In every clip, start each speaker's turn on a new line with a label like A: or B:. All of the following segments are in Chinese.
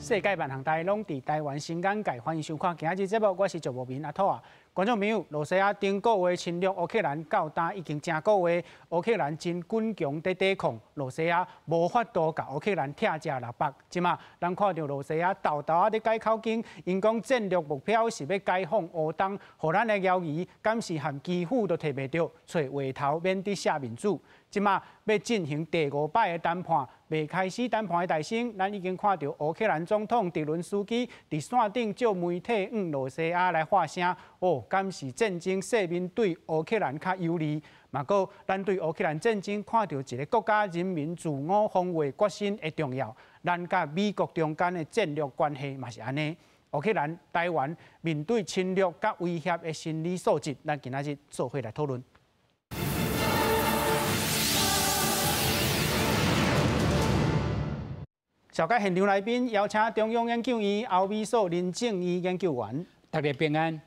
A: 世界万行台拢伫台湾新眼界，欢迎收看今日节目，我是赵无明阿土啊。观众朋友，罗西亚顶个月侵略乌克兰到今已经正个月，乌克兰真坚强在抵抗，罗西亚无法度甲乌克兰拆食6百。即马咱看到罗西亚豆豆啊伫解口径，因讲战略目标是要解放乌东，互咱的侨谊敢是含基辅都摕袂到，找回头免伫下民主。即马要进行第5摆的谈判，未开始谈判的大声，咱已经看到乌克兰总统泽伦斯基伫线顶借媒体罗西亚来发声，敢是战争势面对乌克兰较有利？嘛，个咱对乌克兰战争看到一个国家人民自我防卫决心的重要，咱甲美国中间的战略关系嘛是安尼。乌克兰、台湾面对侵略甲威胁的心理素质，咱今仔日做伙来讨论。小介现场来宾邀请中央研究院欧美所林正义研究员，
B: 大家平安。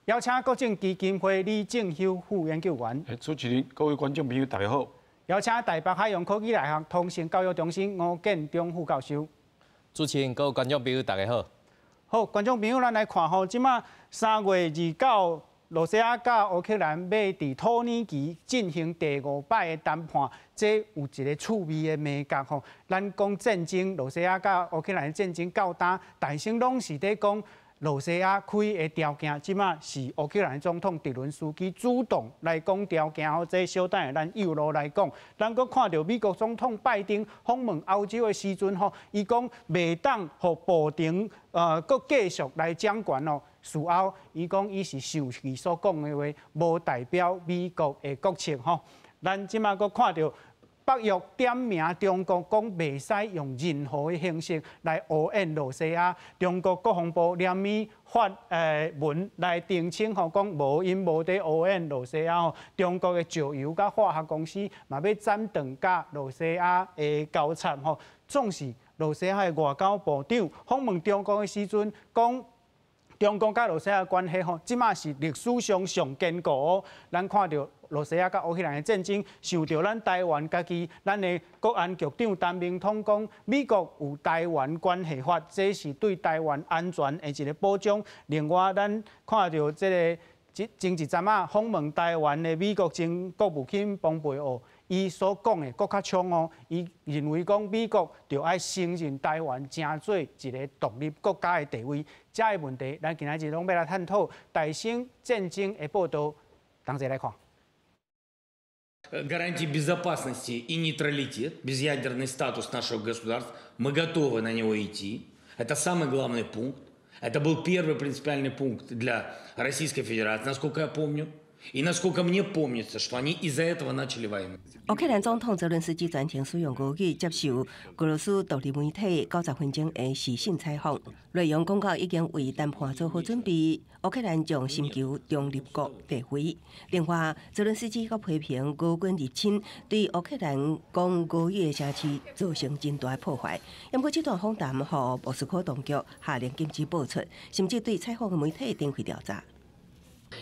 A: 邀请国政基金会李正修副研究员。
C: 主持人、各位观众朋友，大家好。
A: 邀请台北海洋科技大学通信教育中心吴建中副教授。
D: 主持人、各位观众朋友，大家好。
A: 好，观众朋友，咱来看吼，即马3月29。罗西亚甲乌克兰要伫土耳其进行第5摆的谈判，这有一个趣味的美感吼。咱讲战争，罗西亚甲乌克兰的战争到呾，大声拢是在讲罗西亚开的条件，即马是乌克兰总统泽伦斯基主动来讲条件吼。这小等下咱右路来讲，咱阁看到美国总统拜登访问欧洲的时阵吼，伊讲袂当互布丁阁继续来掌权哦。事后，伊讲伊是受伊所讲的话，无代表美国的国情吼。咱即马阁看到北约点名中国，讲袂使用任何的形式来污染罗西亚。中国国防部连咪发文来澄清吼，讲无因无伫污染罗西亚吼。中国的石油甲化学公司嘛要斩断甲罗西亚的交叉吼。总是罗西亚的外交部长访问中国的时阵讲。中国甲罗西亚关系吼，即马是历史上上坚固哦。咱看到罗西亚甲乌克兰的战争，想到咱台湾家己，咱的国安局长陈明通讲，美国有台湾关系法，这是对台湾安全的一个保障。另外，咱看到这个前一阵啊访问台湾的美国前国务卿蓬佩奥。伊所讲的更较冲哦，伊认为讲美国就要承认台湾成做一个独立国家的地位，这个问题咱今仔日拢要来探讨。大兴战争的报道，同齐来看。
E: Гарантии безопасности и нейтралитет, безъядерный статус нашего государства, мы готовы на него идти. Это самый главный пункт. Это был первый принципиальный пункт для Российской Федерации, насколько я помню. И насколько мне помнится, что они из-за этого начали войну.
F: 乌克兰总统泽伦斯基全程使用俄语接受俄罗斯独立媒体90分钟的视讯采访，内容讲到已经为谈判做好准备，乌克兰将寻求中立国地位。另外，泽伦斯基阁批评俄军入侵对乌克兰讲俄语的城市造成真大破坏。不过，这段访谈互莫斯科当局下令禁止播出，甚至对采访的媒体展开调查。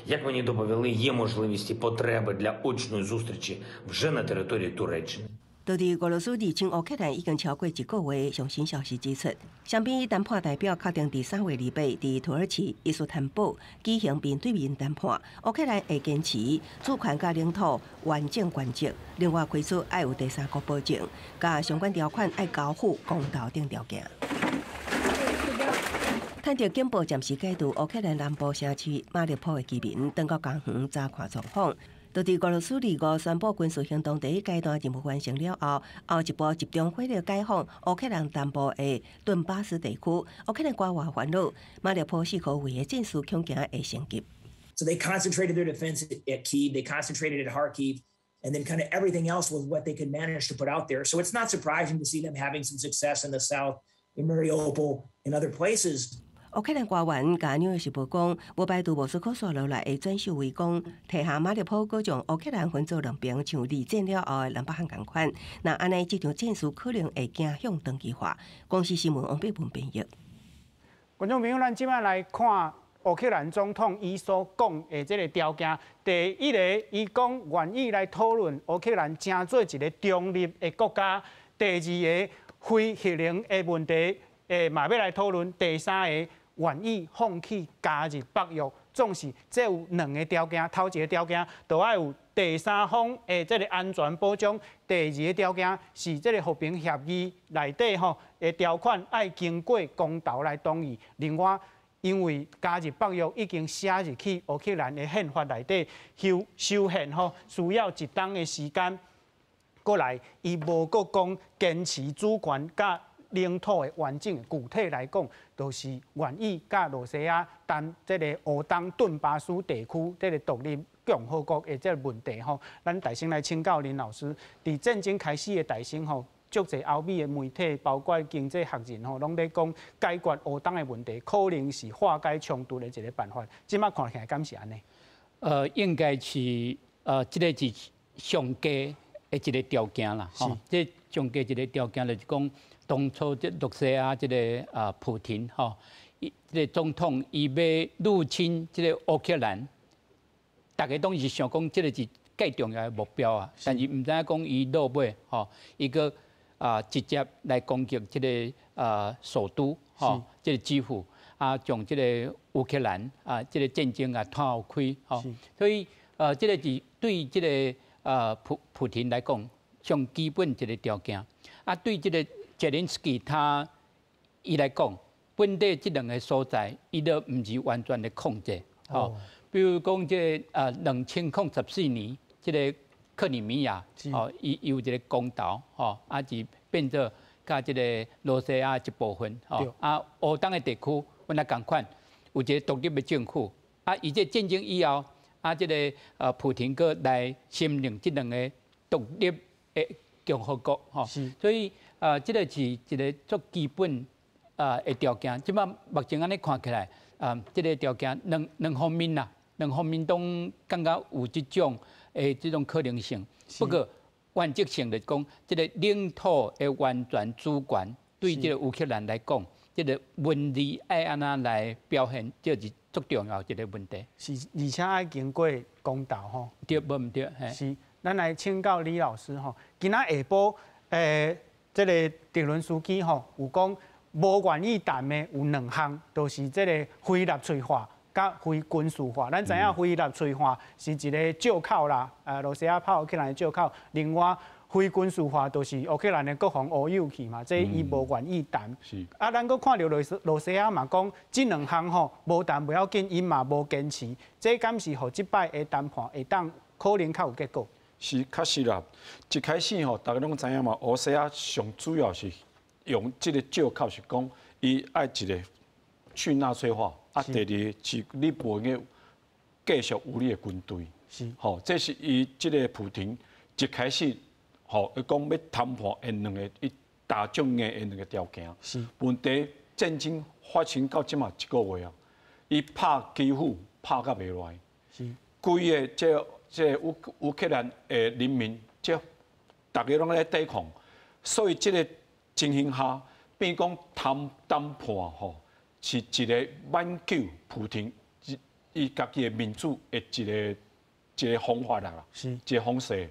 E: Як мені доповіли, є можливість і потреби для очної зустрічі вже на території Туреччини.
F: 到伫俄羅斯入侵烏克蘭已經超過1個月，上新消息指出，雙邊談判代表確定第3月2日伫土耳其伊斯坦布舉行面對面談判。烏克蘭會堅持主權甲領土完整原則，另外開出愛有第三國保證，甲相關條款愛交付公投等條件。 趁着警报暫時解除烏克蘭南部城市馬里波的居民，登到公園查看狀況。到伫俄羅斯2號宣布軍事行動第一階段任務完成了後，後一步集中火力解放烏克蘭南部的頓巴斯地區。烏克蘭官話煩惱馬里波4個月的戰術恐驚會升級。
G: So they concentrated their defense at Kyiv, they concentrated at Kharkiv, and then kind of everything else was what they could manage to put out there. So it's not surprising to see them having some success in the south, in Mariupol, and other places.
F: 烏克蘭官員甲紐約時報講，無排除莫斯科所落來的轉守為攻，提下馬里波嗰將烏克蘭分做兩邊，像二戰了後的南北韓共款。那安尼這場戰術可能會走向長期化。公司新聞王碧文編譯。
A: 觀眾朋友，咱即擺來看烏克蘭總統伊所講的這個條件。第一個，伊講願意來討論烏克蘭成做一個中立的國家；第二個，非核能的問題。嘛要来讨论第三个愿意放弃加入北约，总是这有2个条件，头一个条件就要有第三方的这个安全保障，第二个条件是这个和平协议内底吼的条款要经过公投来同意。另外，因为加入北约已经写入去乌克兰的宪法内底，修宪吼需要一段的时间。过来，伊无阁讲坚持主权甲领土的完整。具体来讲，就是愿意甲罗西亚谈这个乌东顿巴斯地区这个独立共和国的这个问题吼。咱大先来请教林老师，伫战争开始的大先吼，足侪欧美的媒体，包括经济学人吼，拢咧讲解决乌东的问题，可能是化解冲突的一个办法。即摆看起来敢是安尼？
B: 应该是这个是上佳的一个条件啦，吼，这上佳一个条件就是讲，当初这罗西亚这个普廷吼，这个总统伊要入侵这个乌克兰，大家当时想讲这个是最重要的目标啊，但是唔知影讲伊落尾吼，伊个直接来攻击这个首都吼，这个基辅将这个乌克兰这个战争拖后开吼，所以这个是对这个。普廷来讲，上基本一个条件。对这个泽连斯基伊来讲，本地这2个所在，伊都唔是完全的控制。比如讲这2014年，这个克里米亚，伊有一个公投，是变做甲这个罗西亚一部分。乌东的地区，阮也共款，有一个独立的政府。伊这战争以后。这个普廷阁来承认这2个独立的共和国，所以这个是一个最基本的条件。即摆目前安尼看起来，这个条件两方面啦，两方面都感觉有这种可能性。不过原则性来讲，这个领土的完全主权对这个乌克兰来讲，这个问题爱安那来表现，这是最重要一个问题。
A: 是，而且要经过公投吼。
B: 对，无唔对。
A: 是，咱来请教李老师吼。今仔下晡，这个泽伦斯基吼有讲无愿意谈的有2项，就是这个非纳粹化甲非军事化。咱知影非纳粹化是一个借口啦，罗西亚炮乌克兰的借口。另外，非军事化就是乌克兰的国防乌有去嘛，这伊无愿意谈。咱阁看到罗西亚嘛讲，这2项吼无谈不要紧，伊嘛无坚持。这敢是互即摆的谈判会当可能较有结果？
C: 是，确实啦。一开始吼，大家拢知影嘛，乌西亚上主要是用这个借口是讲，伊爱一个去纳粹化，第二是你不用继续有你的军队。是，吼，这是伊这个普廷一开始。吼，伊讲要谈判的2个一大众的2个条件。是。问题战争发生到即嘛1个月啊，伊拍基辅拍到袂赖。是。规个这乌克兰的人民，大家拢在抵抗，所以这个情形下，变讲谈判吼，是一个挽救普廷伊家己的民主的一个方法啦，是。一个方式。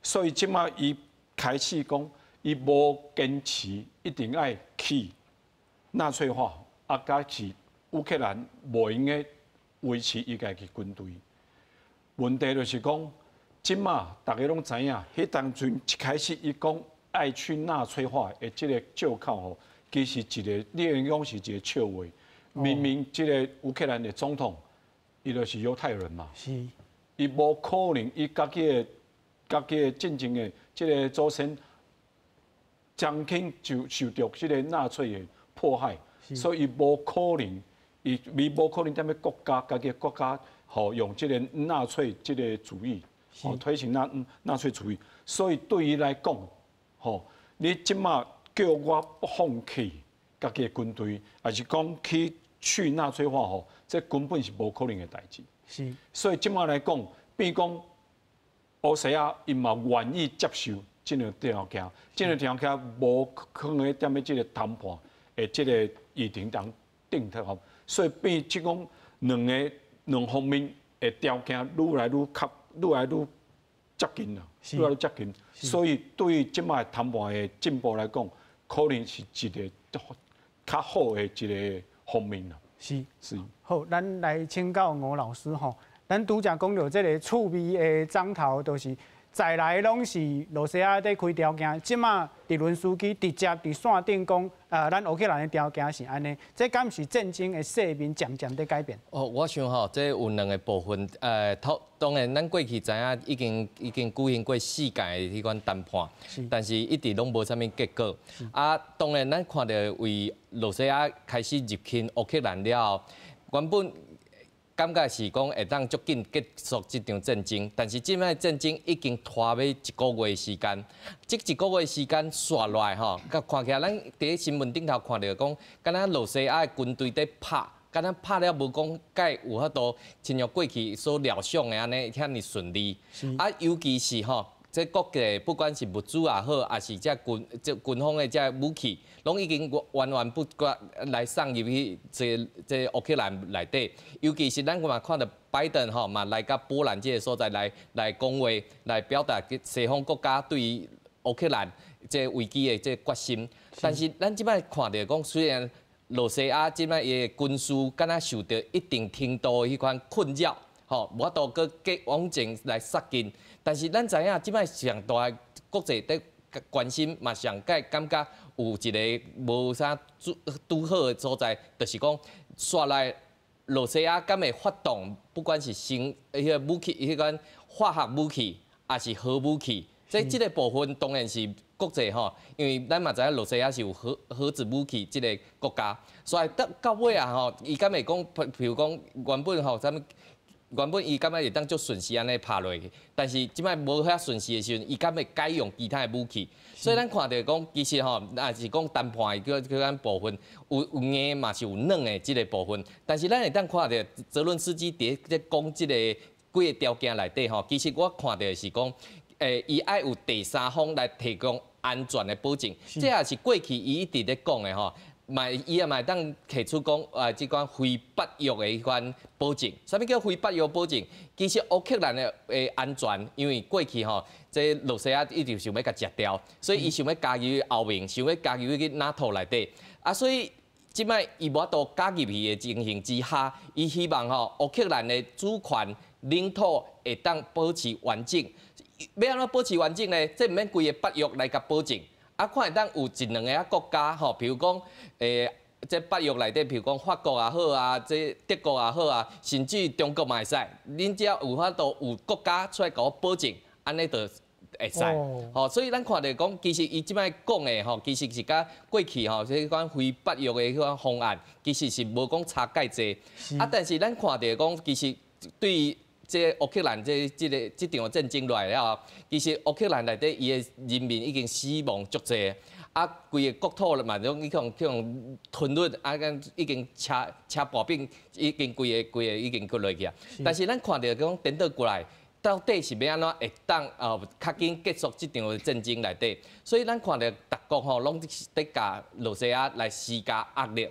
C: 所以即马伊开始讲，伊无坚持一定要去纳粹化，甲是乌克兰无用个维持伊家己军队。问题就是讲，即马大家拢知影，迄当阵一开始伊讲爱去纳粹化的即个借口吼，其实一个你应讲是一个笑话。明明即个乌克兰的总统，伊就是犹太人嘛，是，伊无可能伊家己的战争的这个祖先，将轻就受到这个纳粹的迫害，所以伊无可能，伊无可能踮咧国家家己国家，吼用这个纳粹这个主义，吼推行纳粹主义。所以对伊来讲，吼你即马叫我不放弃家己的军队，还是讲去纳粹化吼，这根本是无可能的代志。是，所以即马来讲，变讲。乌西亚伊嘛愿意接受这个条件，这个条件无可能踮咧这个谈判的这个议程当定特好，所以变即讲两方面的条件愈来愈接近啦，愈来愈接近。所以对于即摆谈判的进步来讲，可能是一个较好的一个方面啦。
A: 是。
C: 是。
A: 好，咱来请教吴老师吼。咱拄则讲到这个趣味的章头，就是再来拢是罗西亚在开条件，即马迪伦斯基直接伫线顶讲，咱乌克兰的条件是安尼，这敢是战争的势面渐渐在改变？
D: 哦，我想吼，这有两个部分，当然咱过去知影已经举行过4届的迄款谈判，但是一直拢无啥物结果。啊，当然咱看到为罗西亚开始入侵乌克兰了后，原本感觉是讲会当足紧结束这场战争，但是即摆战争已经拖要1个月的时间。这1个月时间刷落来吼，甲看起来咱伫新闻顶头看到讲，敢若罗西亚的军队在拍，敢若拍了无讲介有法度亲像过去所料想的安尼遐尼顺利。啊，尤其是吼。这国家不管是物资也好，还是军方的这武器，拢已经源源不绝来送入去这乌克兰内底。尤其是咱嘛看到拜登吼嘛来到波兰这个所在来讲话，来表达西方国家对于乌克兰这危机的这决心。但是咱即摆看到讲，虽然罗西亚即摆的军事敢若受到一定程度的迄款困扰。吼，无法度去往前来杀进，但是咱知影，即摆上大国际在关心，嘛上界感觉有一个无啥拄好的所在，就是讲，刷来罗西亚敢会发动，不管是迄个武器，迄款化学武器，还是核武器，即个部分当然是国际吼，因为咱嘛知影罗西亚是有核子武器即个国家，所以到尾啊吼，伊敢会讲，譬如讲原本吼啥物。原本伊感觉会当足顺势安尼拍落去，但是即摆无遐顺势的时阵，伊敢会改用其他的武器。所以咱看到讲，其实吼，也是讲谈判的咱部分有硬嘛是有软的即个部分。但是咱会当看到泽伦斯基伫咧讲即个几个条件内底吼，其实我看到的是讲，伊爱有第三方来提供安全的保证，这也是过去伊一直咧讲的吼。伊也嘛当提出讲，即款非北约的迄款保证。啥物叫非北约保证？其实乌克兰的安全，因为过去吼，这罗西亚一直想要甲食掉，所以伊想要加入后面，想要加入去 NATO 内底。啊，所以即摆伊无法度加入去的情形之下，伊希望吼乌克兰的主权领土会当保持完整。要安怎保持完整呢？这毋免规个北约来甲保证。啊，看会当有一两个国家吼，比如讲，这北约内底，比如讲法国也好啊，这德国也好啊，甚至中国嘛会使，恁只要有法度有国家出来甲我保证，安尼就会使。吼，所以咱看到讲，其实伊即摆讲的吼，其实是甲过去吼，即款非北约的迄款方案，其实是无讲差介济。啊，但是咱看到讲，其实对于这乌克兰这场战争落来了后，其实乌克兰内底伊的人民已经死亡足济，啊，规个国土嘛，种去用吞掠，啊，已经车步兵已经规个已经过落去啊。但是咱看到讲颠倒过来，到底是要安怎会当较紧结束这场战争内底？所以咱看到各国吼，拢在甲罗西亚来施加压力。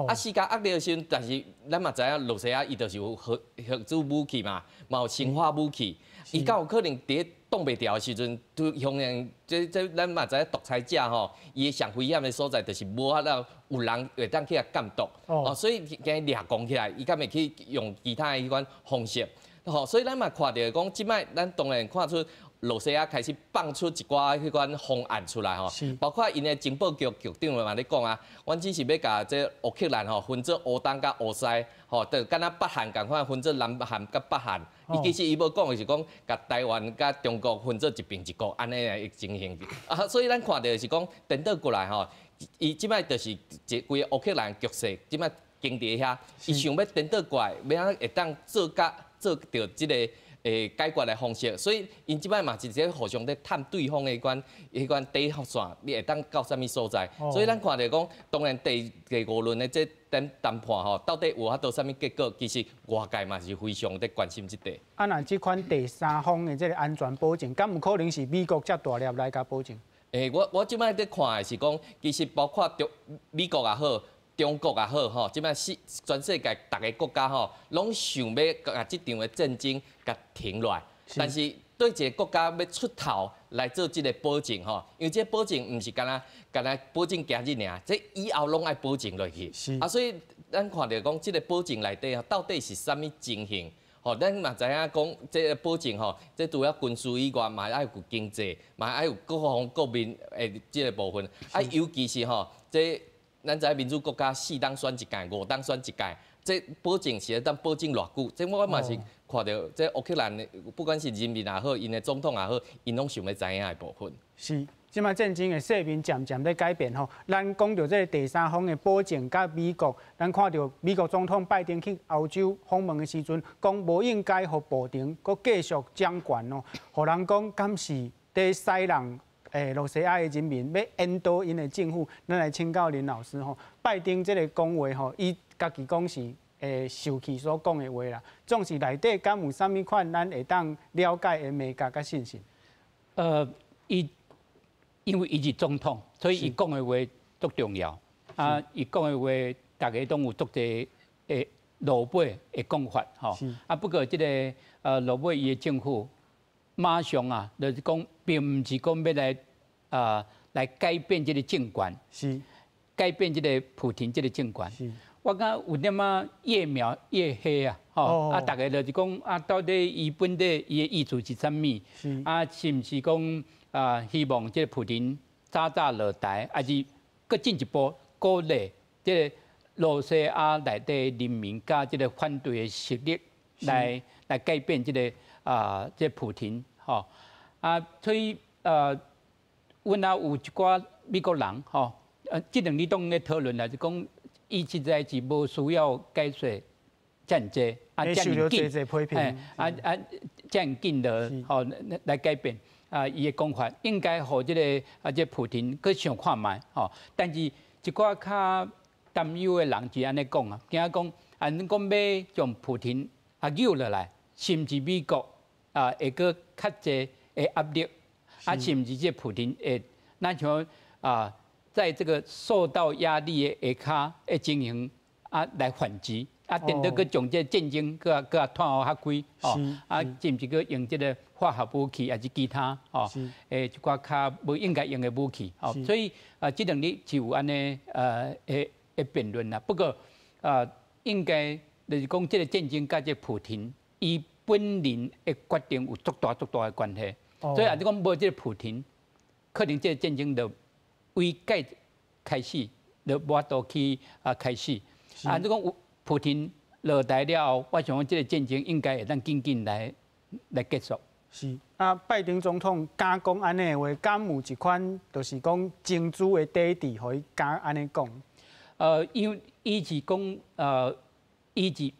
D: 啊，施加压力的时阵，但是咱嘛知影，罗西亚伊就是有核子武器嘛，嘛有生化武器，伊敢有可能伫挡袂掉的时阵，都向这咱嘛知影独裁者吼，伊上危险的所在就是无法度有人会当去监督，所以今掠讲起来，伊敢会去用其他的迄款方式，所以咱嘛看到讲，即摆咱当然看出。罗西亚开始放出一寡迄款方案出来吼，包括因的情报局局长嘛咧讲啊，阮只是要甲这乌克兰吼分做乌东甲乌西，吼，就敢若北韩共款分做南韩甲北韩。伊其实伊要讲的是讲，甲台湾甲中国分做一边一国安尼的情形。啊，所以咱看到是讲颠倒过来吼，伊即摆就是一规个乌克兰局势，即摆经伫遐，伊想要颠倒过来，要安会当做到即个。解决的方式，所以因即摆嘛是在互相在探对方的迄款底线，你会当到啥物所在？所以咱看到讲，当然第5轮的这谈判吼，到底有法度啥物结果？其实外界嘛是非常在关心这块。
A: 啊，那这款第三方的这个安全保证，敢有可能是美国遮大粒来甲保证？
D: 我即摆在看的是讲，其实包括美国也好。中国也好吼，即摆全世界逐个国家吼，拢想要甲即场的战争甲停落来。但是对一个国家要出头来做这个保证吼，因为这个保证唔是干那保证今日尔，这以后拢爱保证落去。啊，所以咱看到讲这个保证内底到底是啥物情形？吼，咱嘛知影讲这个保证吼，这除了军事以外，嘛爱有经济，嘛爱有各方各面诶这个部分。啊，尤其是吼，这咱知民主国家4当选一届，5当选一届。这保证是当保证偌久？这我嘛是看到，这乌克兰的不管是人民也好，因的总统也好，因拢想要知影的部分。
A: 是，即马战争的势面渐渐在改变吼。咱讲到这个第三方的保证，甲美国，咱看到美国总统拜登去欧洲访问的时阵，讲无应该互布丁搁继续掌权哦，互人讲敢是在使人。罗西亚的人民要引导因的政府，咱来请教林老师吼。拜登这个讲话吼，伊家己讲是受气所讲的话啦，总是内底敢有啥物款咱会当了解的美感甲信息？
B: 因为伊是总统，所以伊讲的话足重要。啊，伊讲的话，大家都有足侪落尾的讲法吼。啊，不过这个落尾伊的政府。马上啊，就是讲，并唔是讲要来改变这个政权，
A: 是
B: 改变这个普廷这个政权。我感觉有点仔越描越黑啊，吼、啊，大家就是讲啊，到底伊本地伊的意思是啥物？啊，是唔是讲希望这个普廷早落台，还是搁进一步鼓励这个罗西亚内底人民加这个反对的势力来改变这个。这普廷吼所以阮也有一寡美国人吼，这两日当咧讨论啦，就讲伊实在是无需要解说战争这么紧，这么紧的吼来改变伊的讲法，应该互这个这普廷去想看卖吼，但是一寡较担忧的人是安尼讲啊，惊讲恁讲要将普廷诱落来，甚至美国。会个较济的压力，甚至这普廷咱像在这个受到压力的下骹情形来反击，等到去将这战争个脱好较开，甚至去用这个化学武器还是其他一寡较无应该用的武器，所以这两日是有安尼的辩论啦。不过应该就是讲这个战争甲这普廷伊。本人的决定有足大的关系，所以也就讲无这个普廷，可能这个战争就为介开始，就无法度去开始。就讲普廷落台了后，我想讲这个战争应该会当紧来结束。
A: 是拜登总统敢讲安尼的话，敢有一款就是讲争取的底底，互伊敢安尼讲。
B: 因为伊是讲伊是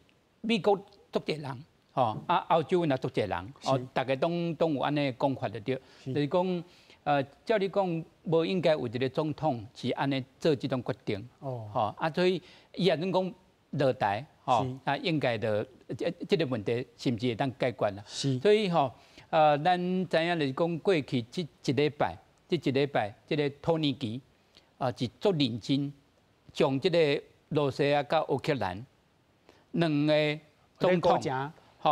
B: 美国足侪人。欧洲也足侪人，大家都有安尼讲法就对，就是讲，照你讲，无应该有一个总统是安尼做这种决定，所以伊也能讲落台，应该的这个问题是不是会当解决啦？所以咱知影就是讲过去这一礼拜，这个托尼基是足认真，将这个罗西亚甲乌克兰两个总统。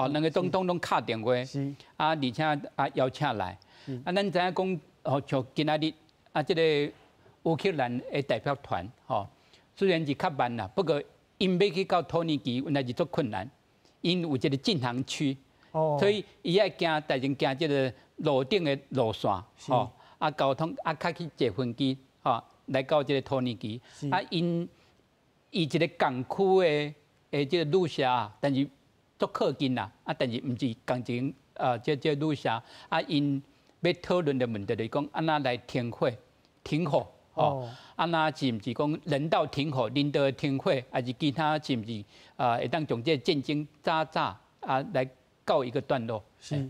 B: 两个总统拢敲电话，而且邀请来。咱知影讲，像今仔日这个乌克兰的代表团，虽然是较慢啦，不过因要去到土耳其，原来是足困难，因有一个禁航区，所以伊爱行，但是行这个路顶的路线，交通较去坐飞机，来到这个土耳其。因一个港区的这个路线，但是。足靠近啦，但是唔是工程这路线因要讨论的问题就是讲，安那来停火，安那是唔是讲人道停火，人道停火，还是其他是唔是会当将这战争早来告一个段落？
A: 是。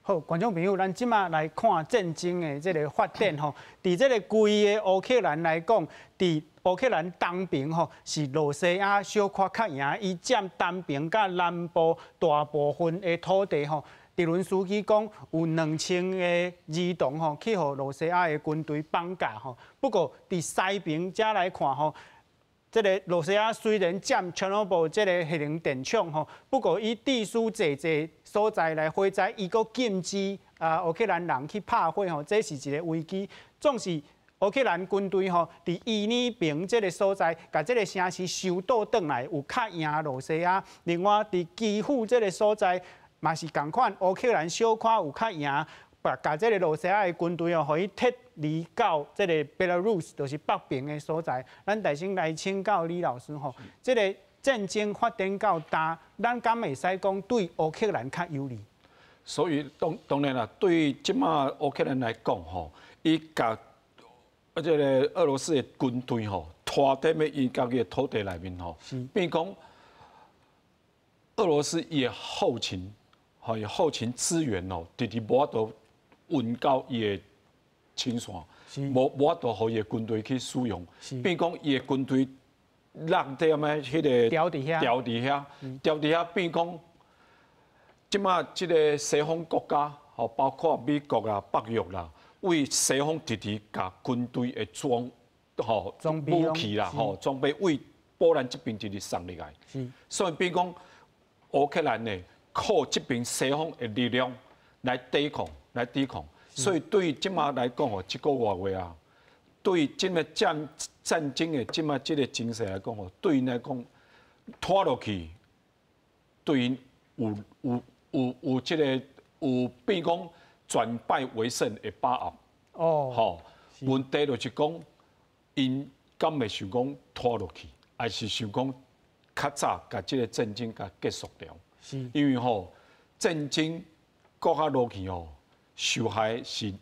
A: 好，观众朋友，咱即马来看战争的这个发展吼。伫这个规个乌克兰来讲，伫乌克兰东边吼是罗西亚小可较赢，伊占东边甲南部大部分的土地吼。泽伦斯基讲有2000个儿童吼去互罗西亚的军队绑架吼。不过伫西边遮来看吼。这个罗西亚虽然占切尔诺贝这个核能电厂吼，不过伊地处侪所在来火灾，伊阁禁止乌克兰人去拍火吼，这是一个危机。总是乌克兰军队吼，伫伊尼平这个所在，甲这个城市收倒转来，有较赢罗西亚。另外伫基辅这个所在，嘛是共款，乌克兰小可有较赢。甲这个罗西亚的军队哦，互伊撤离到这个 Belarus， 就是北边的所在。咱大先来请教李老师吼，这个战争发展到大，咱敢会使讲对乌克兰较有利？
C: 所以当然啦，对即马乌克兰来讲吼，伊甲这个俄罗斯的军队吼拖在伊家己的土地内面吼，变讲俄罗斯伊的后勤，吼伊后勤资源哦，直直无法度运到伊的前线，无法度互伊的军队去使用，变讲伊的军队落在咩迄个
A: 调伫遐，变讲即马即个西方国家，吼包括美国啦、北约啦，为西方直直甲军队的武器啦、装备为波兰这边直直送入来，所以变讲乌克兰呢靠这边西方的力量来抵抗。所以对即马来讲哦，一个月啊，对即个战争的即马即个情势来讲哦，对因来讲拖落去，对因有即个有变讲转败为胜的把握。哦，好，问题就是讲，因敢会想讲拖落去，还是想讲较早甲即个战争甲结束掉？是，因为吼战争搁较落去吼。受害是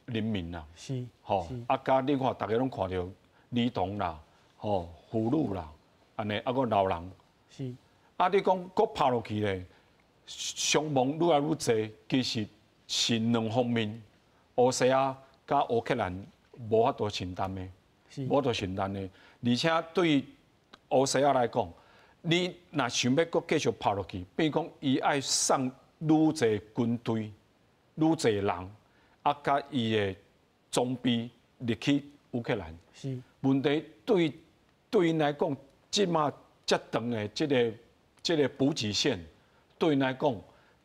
A: 人民啦，是，吼，甲你看，大家拢看到儿童啦，妇女啦，安尼，搁老人，是，你讲搁拍落去咧，伤亡愈来愈济，其实是两方面，乌西亚甲乌克兰无法度承担的，无法度承担的，而且对乌西亚来讲，你若想要搁继续拍落去，比如讲伊爱送愈济军队。愈侪人，甲伊的装备入去乌克兰，是问题对因来讲，即马遮长的即个补给线，对因来讲，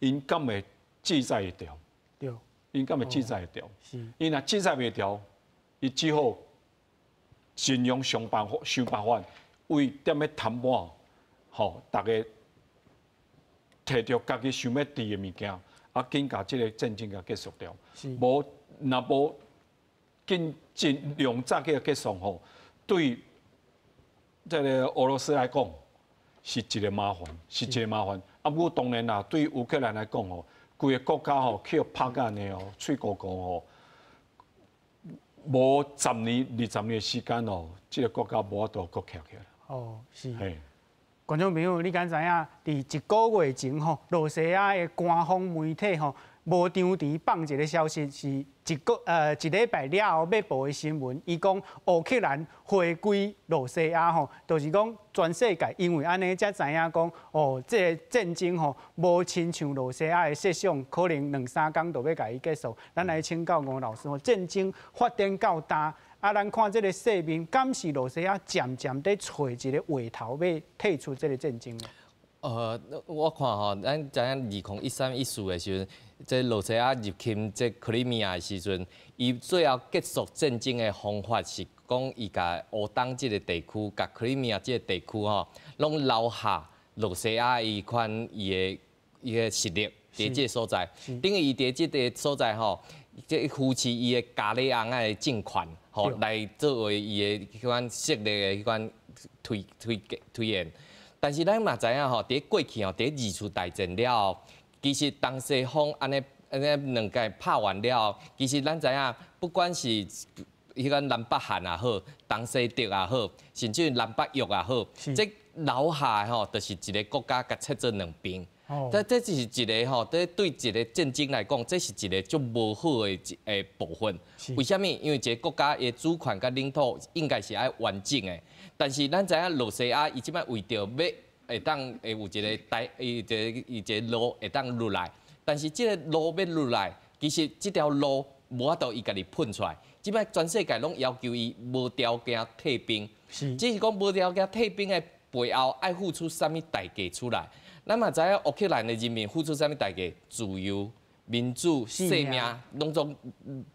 A: 因敢会制裁会掉？对，因敢会制裁会掉？是，因若制裁袂掉，伊只好尽量想办法，为踮咧谈判，大家摕着家己想要挃的物件。紧甲即个战争甲结束掉，无若无尽量早去结束吼，对这个俄罗斯来讲是一个麻烦，不过当然啦，对乌克兰来讲吼，规个国家吼去拍干的哦，脆糊糊吼，无10年、20年的时间哦，这个国家无法度搁起来。哦，是。观众朋友，你敢知影？伫1个月前吼，罗西亚的官方媒体吼，无张持放一个消息，是一礼拜了后要报的新闻。伊讲乌克兰回归罗西亚吼，就是讲全世界因为安尼才知影讲哦，这个战争吼无亲像罗西亚的设想，可能2-3天就要甲伊结束。咱来请教吴老师吼，战争发展到大。咱看这个世面，敢是罗西亚渐渐在找一个回头，要退出这个战争呢？
D: 我看吼，咱知影2013-14的时阵，这罗西亚入侵这克里米亚的时阵，伊最后结束战争的方法是讲，伊甲乌东这个地区、甲克里米亚这个地区吼，拢留下罗西亚伊款伊的实力伫这个所在。等于伊伫这个所在吼，即扶持伊的加里昂的政权。来作为伊的迄款势力的迄款推演，但是咱嘛知影吼，伫过去吼，伫二次大战了后，其实东西方安尼两界拍完了后，其实咱知影，不管是迄款南北韩也好，东西德也好，甚至南北约也好，这留下吼，就是一个国家甲切做两边。这是一个吼，对一个战争来讲，这是一个足无好的部分。为什么？因为一个国家的主权甲领土应该是爱完整的，但是咱知影罗西亚伊即摆为着要会当有一个路会当落来，但是这个路要落来，其实这条路无法度伊家己喷出来。即摆全世界拢要求伊无条件退兵，只是讲无条件退兵的背后爱付出啥物代价出来。咱嘛知影乌克兰的人民付出啥物代价？自由、民主、性命，拢总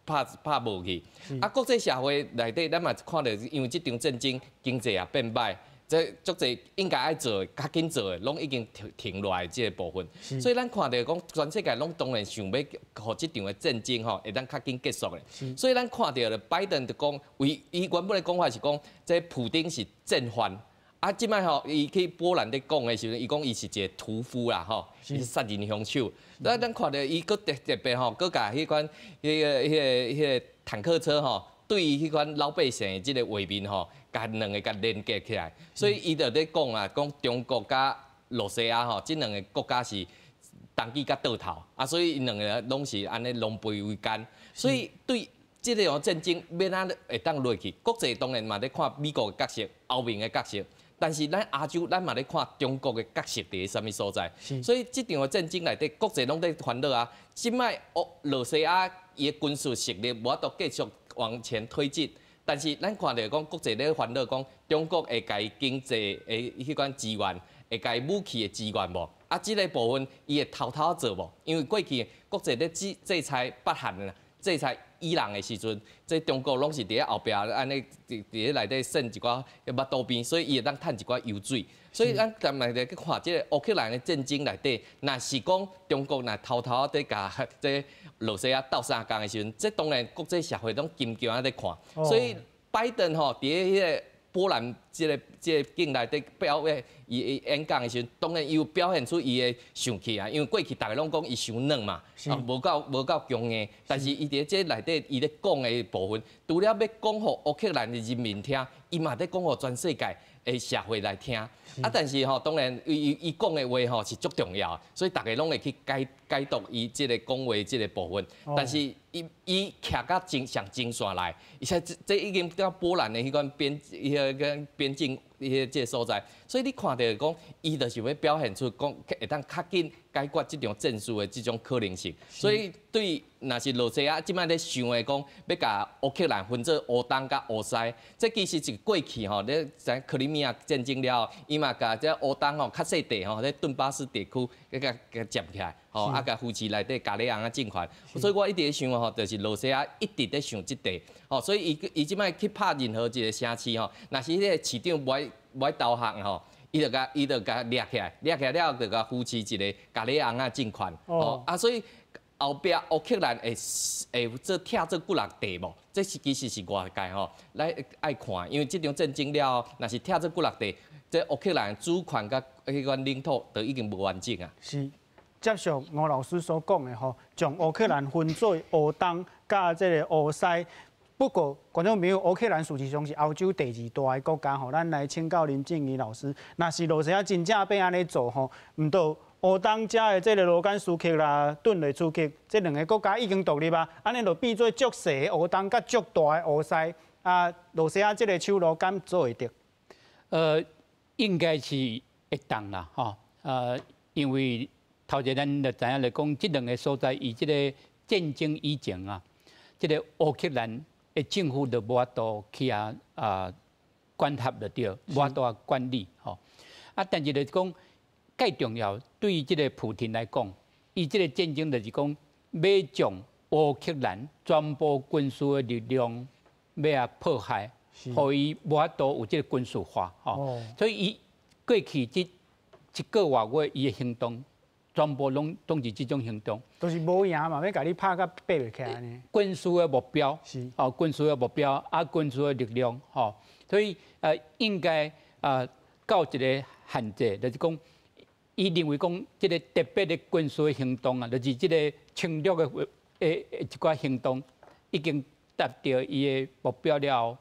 D: 拍无去。啊，国际社会内底，咱嘛看到，因为即场战争，经济也变歹。这足侪应该爱做、较紧做的，拢已经停落来即个部分。所以咱看到讲，全世界拢当然想要互即场的战争吼，会当较紧结束的。所以咱看到了拜登就讲，伊原本的讲法是讲，这普丁是战犯。啊，即摆吼，伊去波兰咧讲的时阵，伊讲伊是一个屠夫啦，吼，伊是杀人凶手。咱看到伊佫特别吼，佫甲迄款迄个坦克车吼。对于迄款老百姓的即个画面吼，甲两个甲连接起来，所以伊就咧讲啊，讲中国甲罗西亚吼，即两个国家是同机甲倒头啊，所以因两个拢是安尼狼狈为奸，所以对即个战争要哪会当落去？国际当然嘛咧看美国的角色、欧盟的角色，但是咱亚洲咱嘛咧看中国的角色伫啥物所在，所以即场的战争内底，国际拢在烦恼啊。即摆罗西亚伊的军事实力无法度继续往前推进，但是咱看到讲国际咧烦恼讲中国会甲伊经济的迄款资源，会甲伊武器的资源无？啊，即个部分伊会偷偷做无？因为过去国际咧制裁北韩啦，制裁伊朗的时阵，即中国拢是伫咧后壁安尼伫咧内底渗一寡巴肚边，所以伊会当趁一寡油水。所以咱今日去看即个乌克兰的战争内底，若是讲中国若偷偷伫甲即罗西亚斗相共的时阵，这当然国际社会拢紧张啊在看。所以拜登吼伫迄个波兰即个境内底表演伊演讲的时阵，当然伊有表现出伊的生气啊，因为过去大家拢讲伊伤软嘛，无够强硬。但是伊伫即内底伊咧讲的部分，除了要讲互乌克兰的人民听，伊嘛在讲互全世界的社会来听。啊，但是吼，当然伊讲的话吼是足重要，所以大家拢会去解读伊即个讲话即个部分。但是伊徛到上前线来，而且这已经到波兰的迄款边境即个所在，所以你看到讲，伊就是要表现出讲会当较紧解决即种战术的即种可能性。所以对若是罗西亚即摆咧想的讲，要甲乌克兰分做乌东甲乌西，这其实是过去吼，咧在克里米亚战争了后，伊嘛甲这乌东吼较细地吼，咧顿巴斯地区甲接起来，吼啊甲扶持内底加里昂啊政权。所以我一直咧想吼，就是罗西亚一直咧想即地，吼，所以伊即摆去拍任何一个城市吼，若是迄个市长不爱投降吼。伊就甲掠起来了，就甲扶持一个加里昂啊政权，啊，所以后壁乌克兰会做拆做几落地无？这是其实是外界吼来爱看，因为即场战争了后，若是拆做几落地，这乌克兰主权甲迄款领土都已经无完整啊。
A: 是，接续吴老师所讲的吼，将乌克兰分做乌东甲这个乌西。不过，观众朋友，乌克兰事实上是欧洲第2大的国家吼，咱来请教林静怡老师。若是罗西亚真正要安尼做吼，毋到乌东遮的这个卢甘斯克啦、顿内茨克这2个国家已经独立啊，安尼就变做足细的乌东甲足大的乌西啊。罗西亚这个手路敢做会得？
B: 应该是会当啦，吼，因为头一咱就知影来讲，这2个所在，以这个战争以前啊，这个乌克兰。政府就无法度去管辖就对，无法度管理吼。啊，但是就是讲，介重要对于这个普京来讲，伊这个战争就是讲，要将乌克兰全部军事的力量要迫害，互伊无法度有这个军事化吼。所以伊过去一个月伊的行动。全部拢是这种行动，
A: 都是无赢嘛，要甲你拍甲爬袂起来呢。
B: 军事的目标
A: 是
B: 军事的目标军事的力量所以应该到一个限制，就是讲，伊认为讲，这个特别的军事的行动啊，就是这个侵略的一寡行动，已经达到伊的目标了，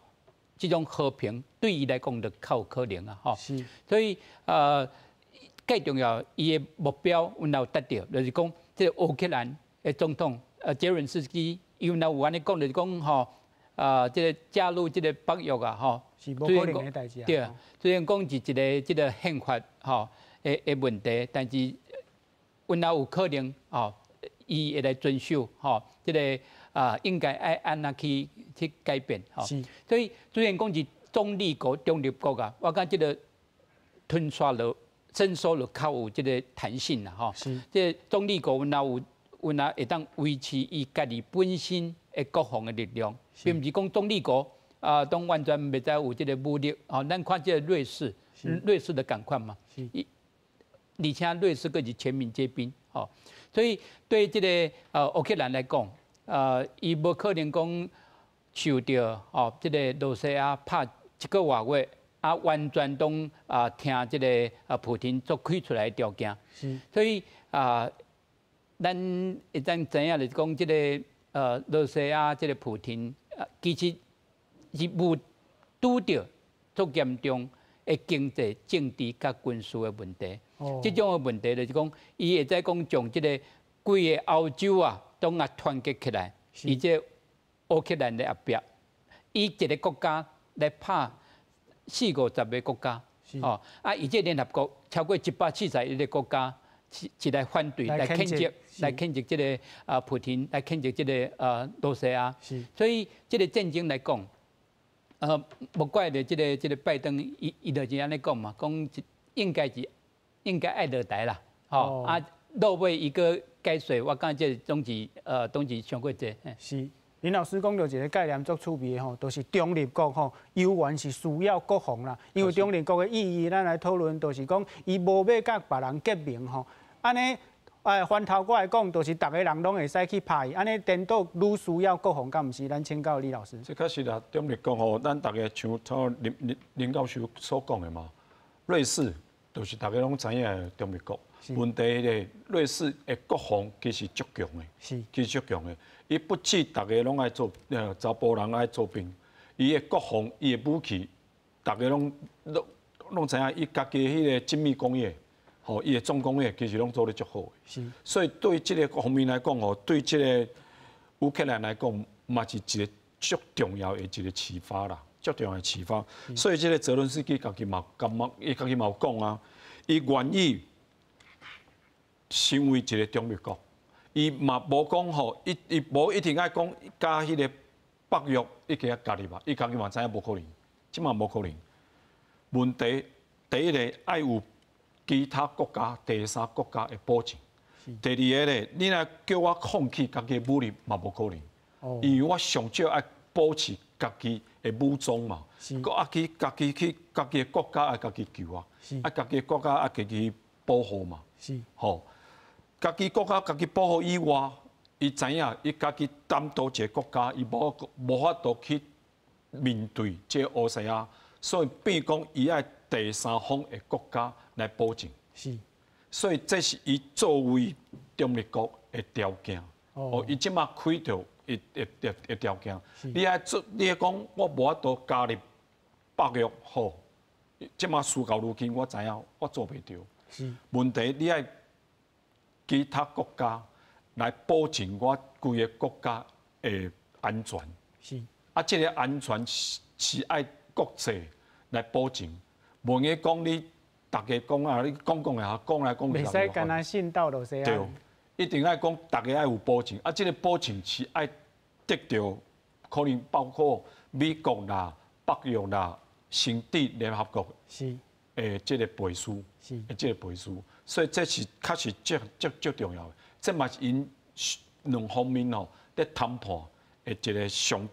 B: 这种和平对伊来讲就较有可能啊
A: 是，
B: 所以最重要，伊的目标有达到，就是讲，这个乌克兰的总统泽连斯基，有安尼讲，就是讲这个加入这个北约啊，
A: 是无可能的代志啊。
B: 对，虽然讲是这个宪法的问题，但是有可能伊会来遵守吼，这个应该爱按那去改变吼。所以虽然讲是中立国啊，我感觉这个吞刷了、伸缩了较有这个弹性啦吼。这中立国阮会当维持伊家己本身的国防的力量，并不是讲中立国都完全袂再有这个武力。哦，咱看这个瑞士的赶快嘛，而且瑞士佫是全民皆兵，哦，所以对这个乌克兰来讲，伊无可能讲受到这个罗西亚拍一个月，完全都听这个普丁作开出来的条件，所以咱会知影就是讲这个罗西亚这个普丁其实是无拄到足严重的经济、政治甲军事的问题。这种的问题就是讲，伊会使讲将这个规个欧洲都团结起来，以这乌克兰的后壁，以一个国家来拍40-50个国家，以这联合国超过141个国家。是来反对、来谴责这个普丁，来谴责这个罗西亚。所以这个战争来讲，无怪的这个拜登，伊就是安尼讲嘛，讲应该爱落台啦。落尾一个解释，我感觉这总是上过济。
A: 是，林老师讲到一个概念足趣味的吼，就是中立国吼，犹原是需要国防啦。因为中立国的意义，咱来讨论，就是讲伊无要甲别人革命吼。安尼，翻头过来讲，就是逐个人拢会使去拍伊，安尼颠倒愈需要国防，敢毋是？咱请教李老师。
C: 这确实啦，中立国吼，咱大家像林教授所讲的嘛，瑞士就是大家拢知影的中立国。问题咧，瑞士的国防其实足强的，其实足强的。伊不止大家拢爱做，查甫人爱做兵，伊的国防、伊的武器，大家拢知影，伊家己迄个精密工业。吼，伊的重工业其实拢做得足好的，所以对这个方面来讲，吼，对这个乌克兰来讲，嘛是一个足重要的一个启发啦，足重要的启发。所以这个泽伦斯基家己嘛有讲啊，伊愿意成为一个中立国，伊嘛无讲吼，伊无一定爱讲加迄个北约一起加入吧，伊家己嘛知影无可能，即嘛无可能。问题第一个爱有。其他国家、第三国家的保证。第二个咧，你若叫我放弃家己的武力，嘛无可能。因为我上少爱保持家己的武装嘛，家己的国家爱家己救啊，家己的国家爱家己保护嘛。吼，家己国家家己保护以外，伊知影伊家己担当一个国家，伊无法度去面对这乌西亚，所以变讲伊爱第三方的国家。来保证，所以这是伊作为中立国的条件。伊即马开着的条件。你爱讲我无法度加入北约，好，即马事到如今，我知影我做袂到。问题你爱其他国家来保证我规个国家的安全。这个安全是爱国际来保证，无硬讲你。大家讲啊，你讲的啊，讲来讲去。
A: 袂使干那信道落去啊。
C: 对，一定爱讲，大家爱有保证。这个保证是爱得到，可能包括美国啦、北约啦，甚至联合国这个背书，这个背书。所以这是确实足重要的。这嘛是因两方面在谈判的一个上，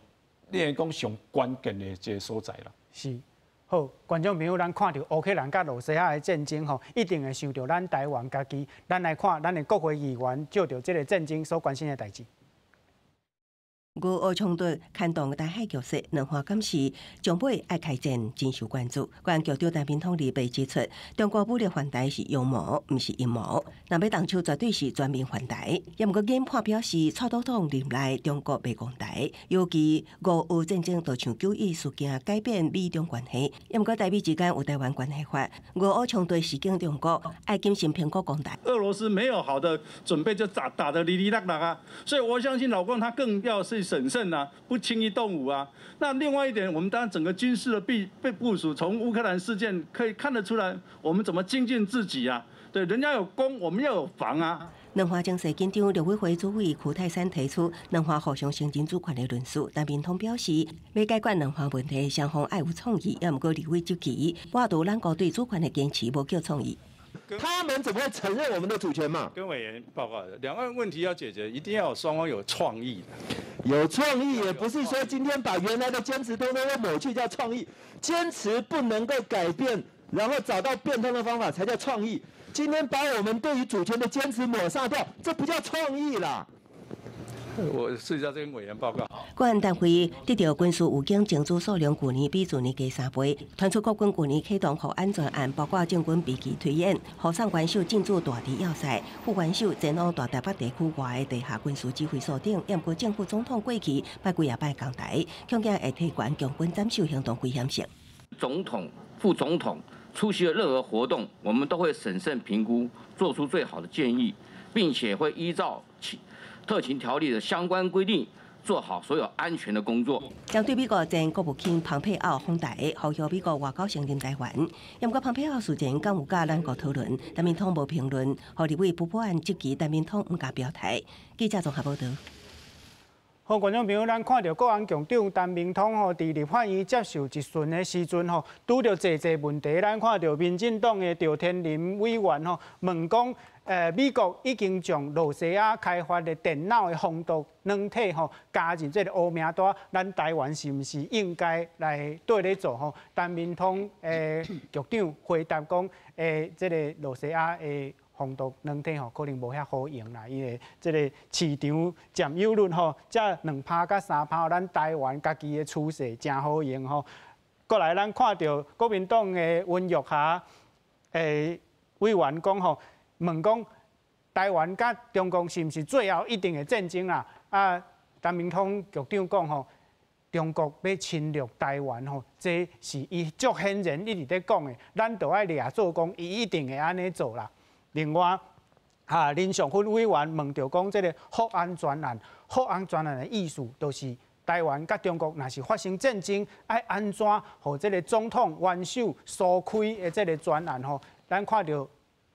C: 你来讲上关键的一个所在啦。
A: 好，观众朋友，咱看到乌克兰甲罗西亚的战争吼，一定会想到咱台湾家己。咱来看，咱的国会议员就着这个战争所关心的代志。
F: 俄乌冲突牵动台海局势，两方感时将会爱开战，真受关注。国安局长陈明通日被指出，中国武力犯台是妖魔，毋是阴谋。若要动手，绝对是全面犯台。也毋过研判表示，蔡总统任内中国未攻台，尤其俄乌战争就像9·11事件改变美中关系。也毋过台美之间有台湾关系法，俄乌冲突事件中国爱谨慎评估攻台。
H: 俄罗斯没有好的准备就打得哩哩啦啦啊，所以我相信老共他更要是审慎啊，不轻易动武啊。那另外一点，我们当然整个军事的被部署，从乌克兰事件可以看得出来，我们怎么精进自己啊？对，人家有攻，我们要有防啊。
F: 两华政策紧张陆委会主委邱泰山提出两华互相承认主权的论述，但民统表示要解决两华问题，双方爱有创意，也毋过立委周期，我对咱国对主权的坚持无叫创意。
I: 他们怎么会承认我们的主权嘛？
H: 跟委员报告的，两岸问题要解决，一定要有双方有创意的。
I: 有创意也不是说今天把原来的坚持都抹去叫创意，坚持不能够改变，然后找到变通的方法才叫创意。今天把我们对于主权的坚持抹杀掉，这不叫创意啦。
H: 我私底下再跟委员报告。
F: 国安单位得到军事武警证书数量去年比去年加3倍，传出国军去年启动国安全案，包括政军兵棋推演、河上元首进驻大地要塞、副元首前往大台北地区外的地下军事指挥所等。也毋过政府总统过去摆几摆讲台，恐惊会提悬强军斩首行动危险性。
J: 总统、副总统出席的任何活动，我们都会审慎评估，做出最好的建议，并且会依照特勤条例的相关规定，做好所有安全的工作。
F: 针对美国前国务卿蓬佩奥访台，呼吁美国外交承认台湾。也毋过蓬佩奥事前敢有甲咱国讨论，但民党无评论，互立委不破案即期，但民党毋敢表态。记者综合报道。
A: 好，观众朋友，咱看到国安局长陈明通吼，伫立法院接受质询的时阵吼，拄着侪问题。咱看到民进党的赵天麟委员吼，问讲，美国已经将罗西亚开发的电脑的防毒软体吼，加入这个黑名单，咱台湾是毋是应该来对咧做吼？陈明通局长回答讲，这个罗西亚的防毒软体吼，可能无遐好用啦，因为即个市场占有率吼，才2%到3%，咱台湾家己的趋势真好用吼。过来，咱看到国民党的温玉霞委员讲吼，问讲台湾甲中共是毋是最后一定的战争啦？陈明通局长讲吼，中国要侵略台湾吼，这是伊足显然一直在讲的，咱就要掠做讲，伊一定会安尼做啦。另外，林尚芬委员问到讲，这个福安专案，福安专案的意思就是台湾甲中国若是发生战争，爱安怎互这个总统元首疏开的这个专案吼？咱看到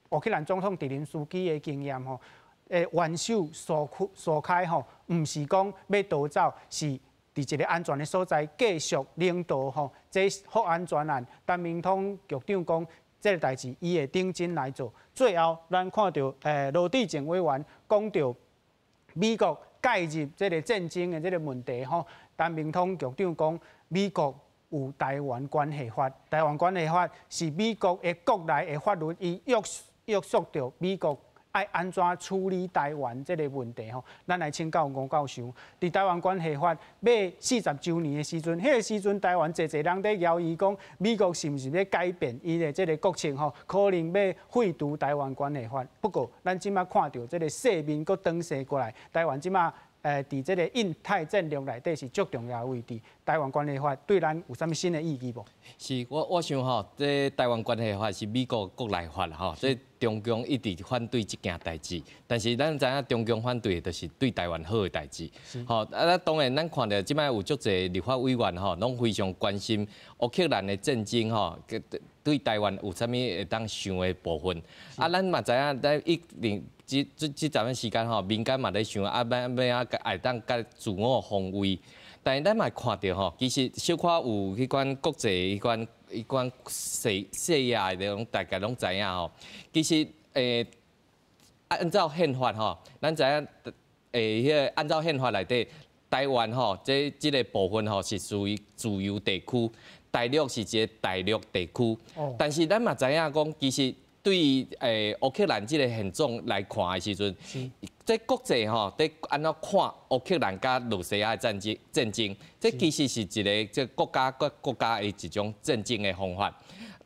A: 乌克兰总统泽连斯基的经验吼，元首疏开吼，毋是讲要逃走，是伫一个安全的所在继续领导吼。这福安专案，陈明通局长讲。这个代志，伊会顶真来做。最后，咱看到罗致政委员讲到美国介入这个战争的这个问题吼，陈明通局长讲，美国有台湾关系法，台湾关系法是美国的国内的法律，伊约束着美国爱安怎处理台湾这个问题吼。咱来请教吴教授，伫台湾关系法要40周年的时阵，迄个时阵台湾侪人在摇疑讲，美国是毋是要改变伊的这个国情吼？可能要废除台湾关系法。不过，咱即马看到这个世面搁转势过来，台湾即马伫这个印太战略内底是足重要的位置。台湾关系法对咱有啥物新的意义无？
D: 是我想吼，这台湾关系法是美国国内法啦吼，这中共一直反对这件代志，但是咱知影中共反对的就是对台湾好的代志。吼，当然咱看到即摆有足侪立法委员吼，拢非常关心乌克兰的战争吼，对台湾有啥物会当想的部分。咱嘛知影，咱一定这阵的时间吼，民间嘛在想要会当甲自我防卫。但是咱嘛看到吼，其实小可有迄款国际迄款细亚的拢大家拢知影吼。其实按照宪法吼，咱知影迄个按照宪法内底，台湾吼这个部分吼是属于自由地区，大陆是一个大陆地区。但是咱嘛知影讲，其实对于乌克兰这个现状来看的时阵，这国际吼，在安怎看乌克兰甲罗西亚的战争，这其实是一个这国家的一种战争的方法。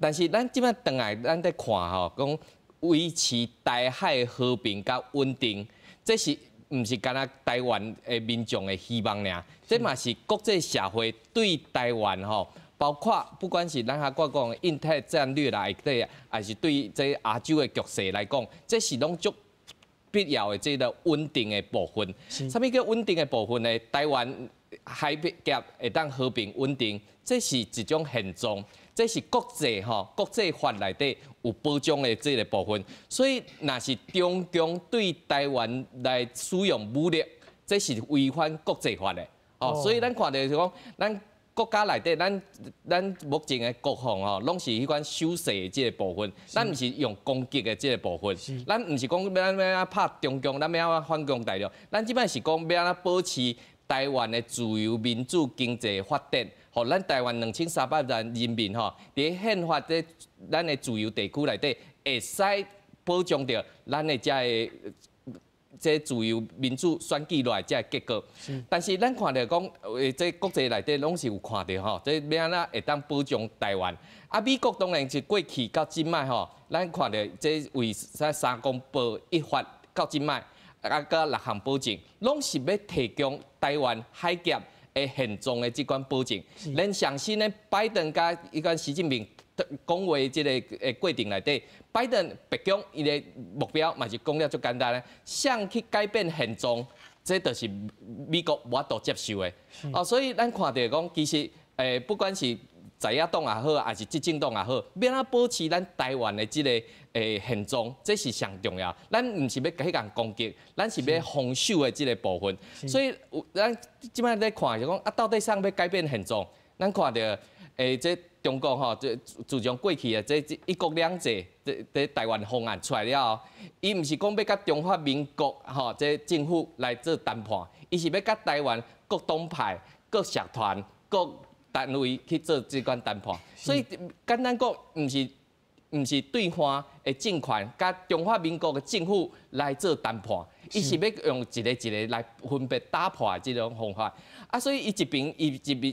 D: 但是咱即摆转来，咱在看吼，讲维持台海和平甲稳定，这是毋是干那台湾的民众的希望尔？这嘛是国际社会对台湾吼。包括不管是咱我讲印太战略内底，还是对这亚洲的局势来讲，这是拢足必要的这个稳定的部分。什么叫稳定的部分呢？台湾海峡会当和平稳定，这是一种现状，这是国际法内底有保障的这个部分。所以，若是中共对台湾来使用武力，这是违反国际法的。所以咱看到是讲，咱国家内底，咱目前的国防拢是迄款守势的这个部分，咱毋是用攻击的这个部分，咱毋是讲要拍中共，咱要反攻大陆，咱即摆是讲要保持台湾的自由民主经济发展，互咱台湾2300万人民伫宪法的咱的自由地区内底，会使保障着咱的这自由民主选举落来这结果，但是咱看到讲，这国际内底拢是有看到这要安怎会当保障台湾。美国当然是过去到今摆咱看到这为3公报1法到今摆，甲6项保证，拢是要提供台湾海峡的现状的这款保证。连上新的拜登甲迄款习近平讲话这个过程内底，拜登白宫伊的目标嘛是讲了足简单咧，想去改变现状，这就是美国无法度接受的。所以咱看到讲，其实不管是在野党也好，还是执政党也好，要怎保持咱台湾的这个现状，这是上重要。咱唔是要去人攻击，咱是要防守的这个部分。所以咱即摆在看就讲到底上要改变现状，咱看到这中国自从过去这一国两制这台湾方案出来了后，伊唔是讲要甲中华民国这政府来做谈判，伊是要甲台湾各党派、各社团、各单位去做这款谈判。所以简单讲，唔是对方的政权甲中华民国的政府来做谈判，伊是要用一个来分别打破这种方法。所以伊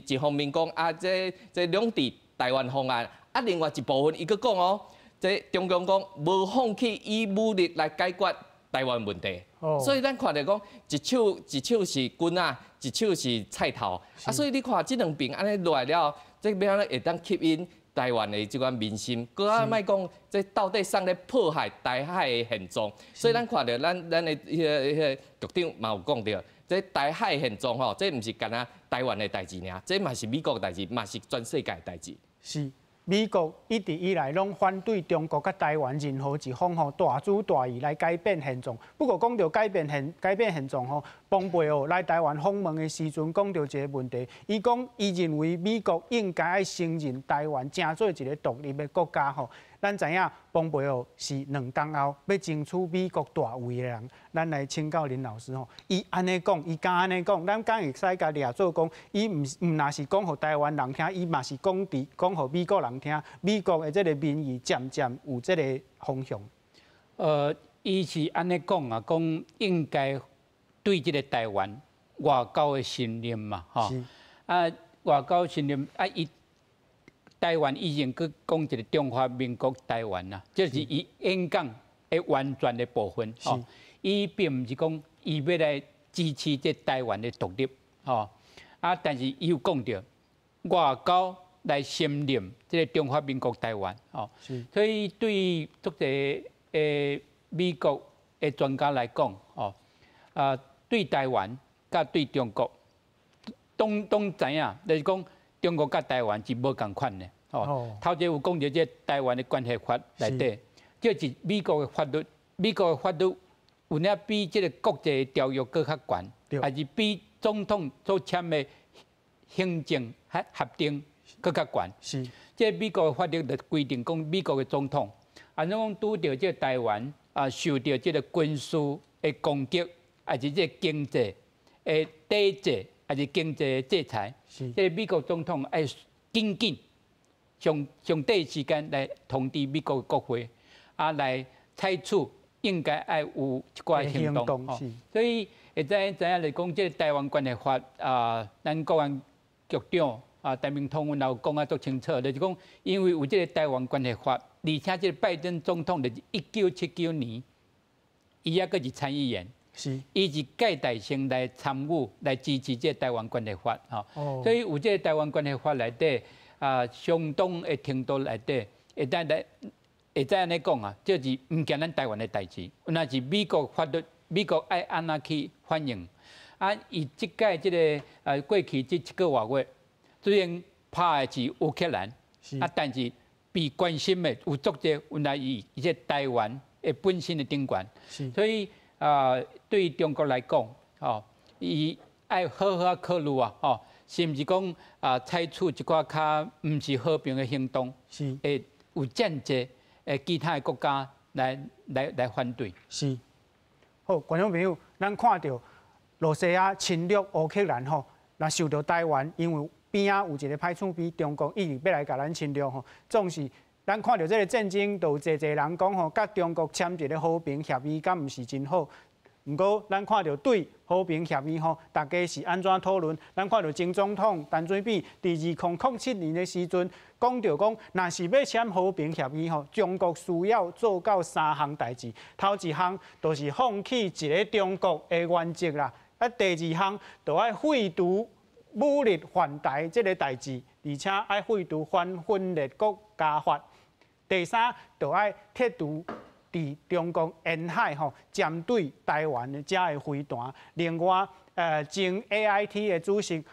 D: 一方面讲这两地台湾方案，另外一部分伊佫讲这中共讲无放弃以武力来解决台湾问题。所以咱看到讲，一手是棍啊，一手是菜头。所以你看这两边安尼落来了，这要安怎会当吸引台湾的这款民心？搁啊莫讲这到底上咧迫害台海的现状。所以咱看到咱的迄个局长嘛有讲到。这台海现状这唔是干那台湾的代志尔，这嘛是美国的代志，嘛是全世界的代志。
A: 是美国一直以来拢反对中国甲台湾任何一方大主大意来改变现状。不过讲到改变现状蓬佩奥来台湾访问的时阵，讲到一个问题，伊讲伊认为美国应该爱承认台湾成做一个独立的国家咱知影蓬佩奥是2冬后要争取美国大位的人，咱来请教林老师伊安尼讲，伊敢安尼讲，咱敢会使甲掠做讲，伊唔若是讲互台湾人听，伊嘛是讲互美国人听，美国的这个民意渐渐有这个方向。
B: 伊是安尼讲讲应该对这个台湾外交的信任嘛，外交信任伊。台湾以前佮讲一个中华民国台湾就是伊演讲的完全的部分。伊并唔是讲伊要来支持这台湾的独立，但是伊有讲到外交来承认这个中华民国台湾，所以对足侪美国的专家来讲，对台湾甲对中国，都知影，就是讲。中国甲台湾是无共款的，头前有讲到这台湾的关系法内底，这是美国的法律，美国的法律有影比这个国际条约更较悬，还是比总统所签的行政合同更较悬。是，这美国的法律就规定讲，美国的总统，安尼讲拄到这台湾受到这个军事的攻击，还是这经济的抵制。还是经济制裁，这美国总统要紧上第一时间来通知美国国会，来采取应该要有一寡行动。所以会知影来讲，这台湾关系法咱国安局长陈明通有讲足清楚，就是讲因为有这个台湾关系法，而且这个拜登总统就是1979年，伊也阁是参议员。伊是介大生来参与来支持这台湾关系法所以有这台湾关系法内底相当的程度内底会知安尼讲这是唔惊咱台湾的代志。若是美国法律美国爱安怎去反应？啊，伊即届即个过去这1个多月，虽然拍的是乌克兰，啊，但是被关心的有足侪原来以即台湾的本身的顶悬，所以对中国来讲，伊爱好好考虑啊，是毋是讲采取一寡较毋是和平的行动，会有间接其他的国家来反对。
A: 是。好，观众朋友，咱看到罗西亚侵略乌克兰吼，那受到台湾因为边仔有一个歹处比中国一直要来甲咱侵略吼，总是咱看到这个战争，都有侪人讲吼，甲中国签一个和平协议，敢毋是真好？不过，咱看到对和平协议吼，大家是安怎讨论？咱看到前总统陈水扁伫2007年的时阵，讲到讲，若是要签和平协议吼，中国需要做到3项代志。头一项就是放弃一个中国的原则啦，啊，第二项就要废除武力犯台这个代志，而且要废除反分裂国家法。第三，就要剔除伫中国沿海针对台湾的这的飞弹。另外，前 AIT 的主席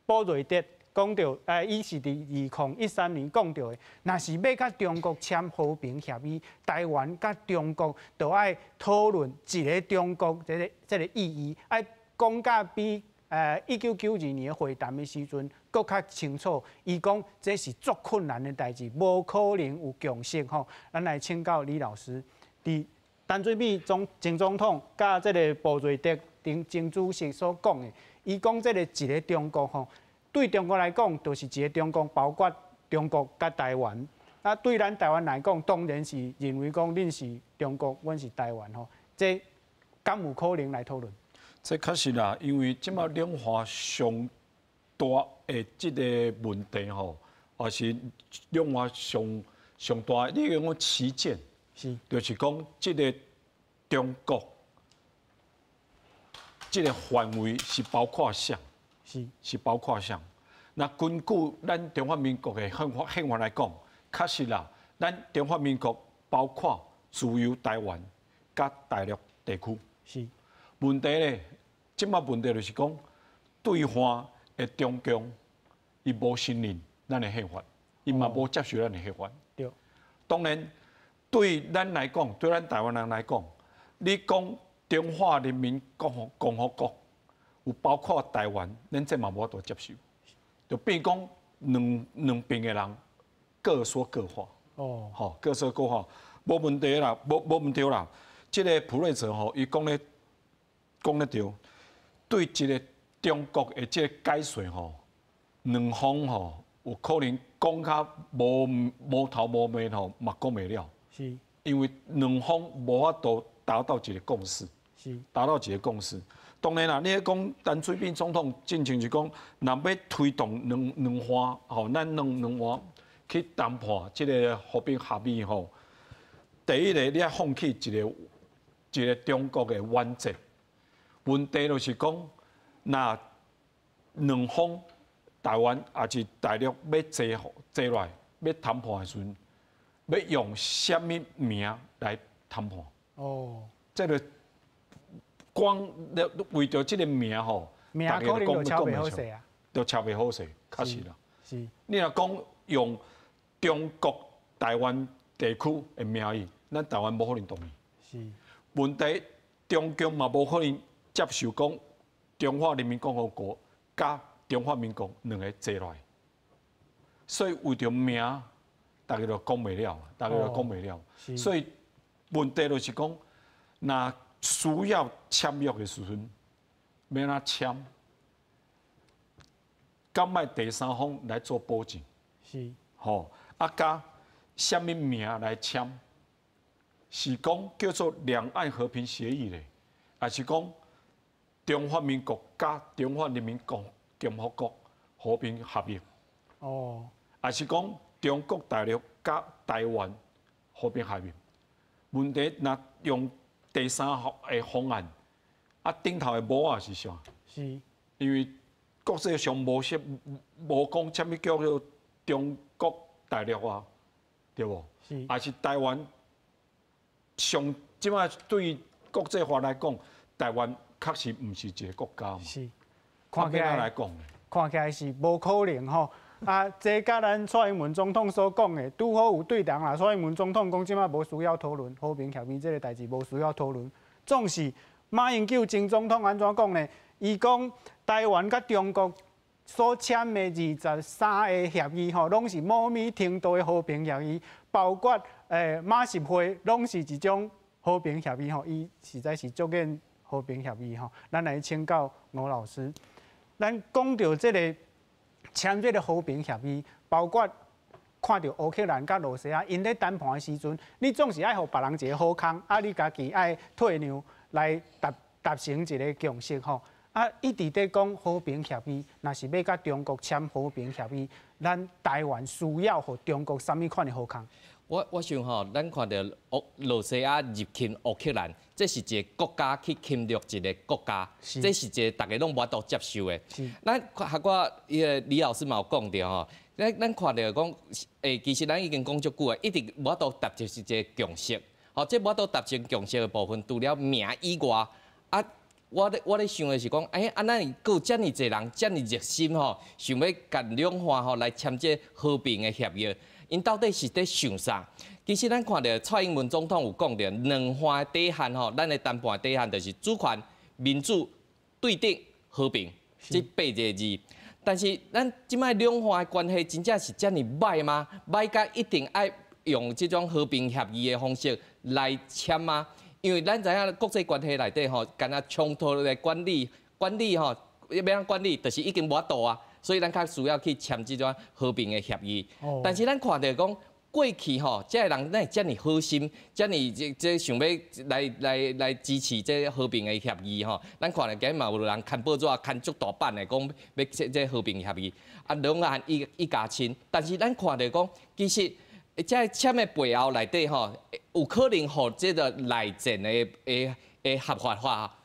A: 布瑞德讲到，伊是伫2013年讲到的，若是要甲中国签和平协议，台湾甲中国就要讨论一个中国这个意义，要讲甲比1992年的会谈的时阵更较清楚。伊讲这是足困难的代志，无可能有共识吼。咱来请教李老师。伫陈水扁前总统甲这个布瑞德前主席所讲的，伊讲这个一个中国吼，对中国来讲就是一个中国，包括中国甲台湾。啊，对咱台湾来讲，当然是认为讲恁是中国，阮是台湾吼，这敢有可能来讨论？
C: 这确实啦，因为即马两岸上大的即个问题吼，也是两岸上大的，你讲旗舰。就是讲，这个中国，这个范围是包括啥？是包括啥？那根据咱中华民国的宪法来讲，确实啦，咱中华民国包括自由台湾甲大陆地区。
A: 是。
C: 问题咧，即马问题就是讲，对方的中共，伊无信任咱的宪法，伊嘛无接受咱的宪法。
A: 对。
C: 当然。对咱来讲，对咱台湾人来讲，你讲中华人民共和国有包括台湾，咱这嘛无法度接受，就变讲两边的人各说各话。哦，好，各说各话，无问题啦，无问题啦。这个普瑞泽吼，伊讲咧对，对一个中国的这个解说吼，两方吼有可能讲较无头无尾吼，嘛讲袂了。是，因为两方无法度达到一个共识，达到一个共识。当然啦，你咧讲陈水扁总统进程是讲，若要推动两方吼，咱两方去谈判这个和平协议吼，第一个你要放弃一个中国的原则。问题就是讲，那两方台湾也是大陆要坐来要谈判的时阵。要用什么名来谈判？哦，这个光为着这个名吼，
A: 名可能就敲袂好势啊，
C: 就敲袂好势，确实啦。
A: 是。
C: 你若讲用中国台湾地区的名义，咱台湾无可能同意。是。问题中共嘛无可能接受讲中华人民共和国甲中华民国两个坐来，所以为着名。大家都讲袂了，所以问题就是讲，那需要签约的时阵，要哪签？敢卖第三方来做保证？是。吼，加什么名来签？是讲叫做两岸和平协议咧，还是讲中华民国加中华人民共和国和平协议？哦，还是讲？中国大陆甲台湾和平协议，问题若用第三个方案，顶头的模也是啥？是，因为国际上无讲什么叫做中国大陆啊，对无？是，也是台湾上即摆对国际法来讲，台湾确实唔是一个国家嘛。
A: 是，看起来
C: 来讲，
A: 看起来是无可能吼。啊，这甲咱蔡英文总统所讲的，拄好有对人啦。蔡英文总统讲，即马无需要讨论和平协议这个代志，无需要讨论。总是马英九前总统安怎讲呢？伊讲台湾甲中国所签的23个协议吼，拢是无咪程度的和平协议，包括马习会拢是一种和平协议吼。伊实在是足见和平协议吼。咱来请教吴老师，咱讲到这个。签这个和平协议，包括看到乌克兰甲罗西亚因咧谈判的时阵，你总是爱互别人一个好康，啊，你家己爱退让来达成一个共识吼。啊，一直在讲和平协议，若是要甲中国签和平协议，咱台湾需要互中国什么款的好康？
D: 我想吼，咱看到罗西亚入侵乌克兰，这是一个国家去侵略一个国家，这是一个大家拢无法度接受的。咱学我李老师嘛有讲到吼，咱看到讲，其实咱已经讲足久啊，一直无法度达成一个共识。吼，这无法度达成共识的部分，除了名以外，啊，我咧想的是讲，安那佫有遮尔侪人，遮尔热心吼，想要甲两方吼来签这和平的协议。因到底是在想啥？其实咱看到蔡英文总统有讲到，两方的底线吼，咱的谈判底线就是主权、民主、对等、和平，这8个字。但是咱即摆两方的关系真正是遮尔歹吗？歹甲一定爱用这种和平协议的方式来签吗？因为咱知影国际关系内底吼，干那冲突的管理吼，要怎管理，就是已经无法度啊。所以咱较需要去签这种和平的协议。但是咱看到讲过去吼，这人哪会遮尔好心，遮尔这想要来支持这和平的协议吼。咱看到今嘛有人看报纸看足大版的讲要这和平协议，啊两岸一家亲。但是咱看到讲，其实这签的背后内底吼，有可能互这个内战的合法化，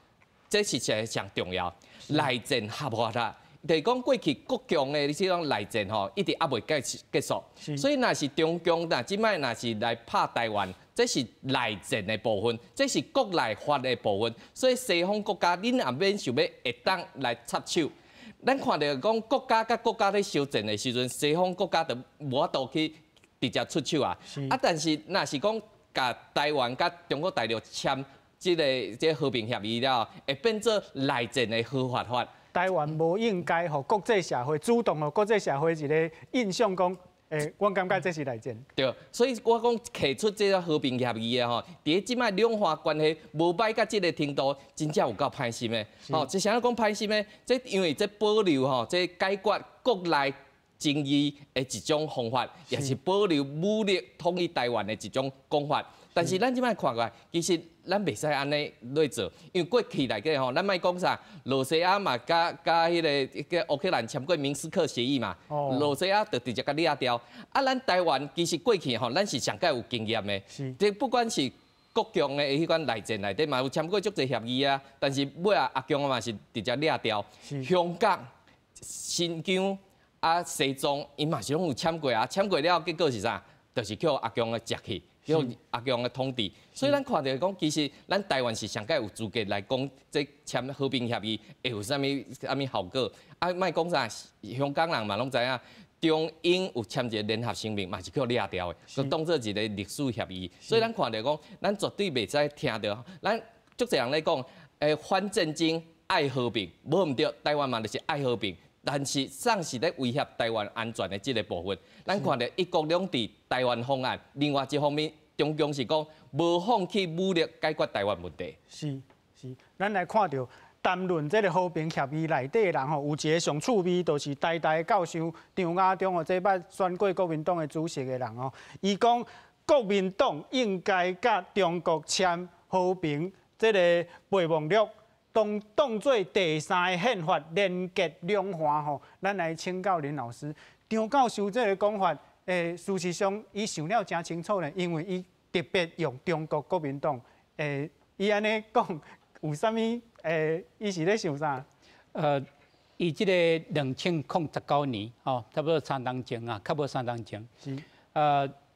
D: 这是上重要。内战合法化。就是讲过去国共的这种内战吼，一直也未结束，所以若是中共即摆若是来拍台湾，这是内战的部分，这是国内法的部分，所以西方国家恁也免想要会当来插手。咱看到讲国家甲国家咧相战的时阵，西方国家就无法度去直接出手啊。但是若是讲甲台湾甲中国大陆签这和平协议了，会变做内战的合法化。
A: 台湾无应该互国际社会主动互国际社会一个印象讲，我感觉这是内战。
D: 对，所以我讲提出这个和平协议的吼，伫即摆两方关系无歹到这个程度，真正有够歹心的。吼，即啥讲歹心的？这因为这保留吼，这解决国内争议的一种方法，也是保留武力统一台湾的一种讲法。但是咱即摆看过来，其实咱袂使安尼来做，因为过去来个吼，咱莫讲啥，罗西亚嘛，甲迄个乌克兰签过明斯克协议嘛，罗西亚就直接甲掠掉。啊，咱台湾其实过去吼，咱是上届有经验的，即不管是国共的迄款内战内底嘛，有签过足侪协议啊，但是尾啊阿强嘛是直接掠掉。香港、新疆啊、西藏，因嘛是拢有签过啊，签过了结果是啥？就是叫阿强的食去。叫阿强的统治，所以咱看到讲，其实咱台湾是上届有资格来讲，这签和平协议会有啥物效果？啊，莫讲啥，香港人嘛拢知影，中英有签一个联合声明，嘛是叫掠掉的，就当做一个历史协议。所以咱看到讲，咱绝对袂使听到，咱足侪人咧讲，反战争爱和平，无毋对，台湾嘛就是爱和平。但是，上是咧威胁台湾安全的这个部分，咱看到一国两制台湾方案，另外一方面，中共是讲无放弃武力解决台湾问题。
A: 是，咱来看到谈论这个和平协议内底的人吼，有一个上趣味，就是台大教授张亚中哦，这摆选过国民党的主席的人哦，伊讲国民党应该甲中国签和平这个备忘录。当做第三个宪法连结两岸吼，咱来请教林老师。张教授这个讲法，事实上伊想了真清楚呢，因为伊特别用中国国民党，伊安尼讲有啥物？伊是咧想啥？
B: 伊即个2019年吼，差不多3年前啊，较无3年前。是。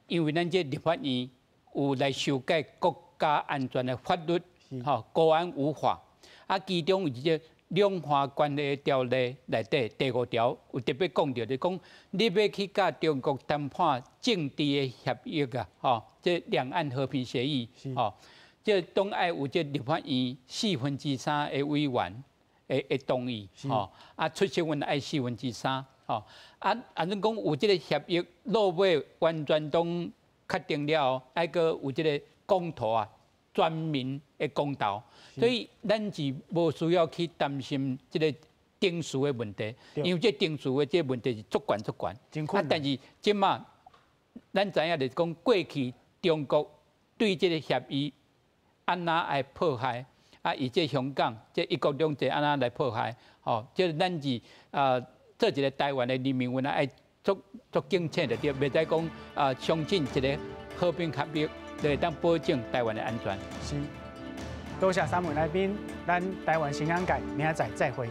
B: 因为咱这立法院有来修改国家安全的法律，吼，国安无法。啊，其中有一个两岸关系条例内底第5条有特别讲到，就讲你要去甲中国谈判政治的协议啊，吼，即两岸和平协议，吼，即当爱有即立法院3/4的委员会同意，吼，啊，出席份爱3/4，吼，啊，恁讲有即个协议落尾完全都确定了，爱个有即个公投啊。全民的公道，所以咱是无需要去担心这个定数的问题，因为这定数的这问题是足悬。啊，但是即马咱知影就是讲过去中国对这个协议安那来迫害，啊，以这香港这一国两制安那来迫害，吼，即咱是做一个台湾的人民，原来爱足警醒的，对，袂使讲相信一个和平协议。就会当保证台湾的安全。
A: 是，多谢3位来宾，咱台湾新闻界明仔载再会。